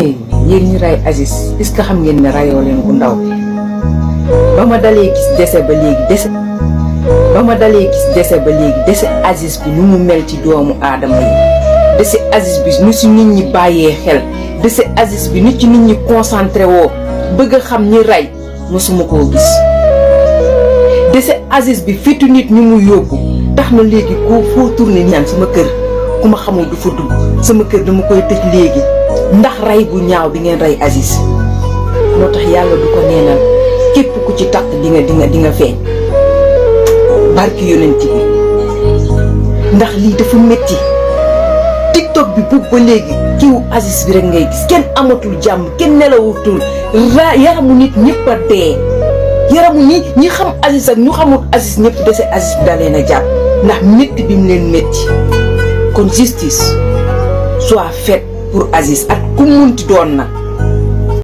mais yéen ñi ray Aziz est-ce que xam ngeen ne rayoo leen bu ndaw ba ma dalee gis dese ba léegi dese Aziz bi nu mu mel ci doomu aadama yi dese Aziz bi nu si nit ñi bàyyee xel dese Aziz bi nu ci nit ñi concentré woo bëgg a xam ñi ray mosuma koo gis dese Aziz bi fitu nit ñu mu yóbbu tax na léegi ko foo tourné ñaan sama kër ku ma xamul du fa dugg sama kër dama koy tëj léegi ndax ray bu ñaaw bi ngeen ray Aziz moo tax yàlla du ko neenal képp ku ci takk di nga feeñ barki yonent bi ndax lii dafa métti TikTok bi boobu ba léegi kiw Aziz bi rek ngay gis kenn amatul jàmm kenn nelawatul yaramu nit ñëpp a dee yaramu ñi xam Aziz ak ñu xamul Aziz ñëpp dese Aziz bi dalee na jàpp ndax métti bi mu leen métti kon justice soit faite pour Aziz ak ku munti doon nag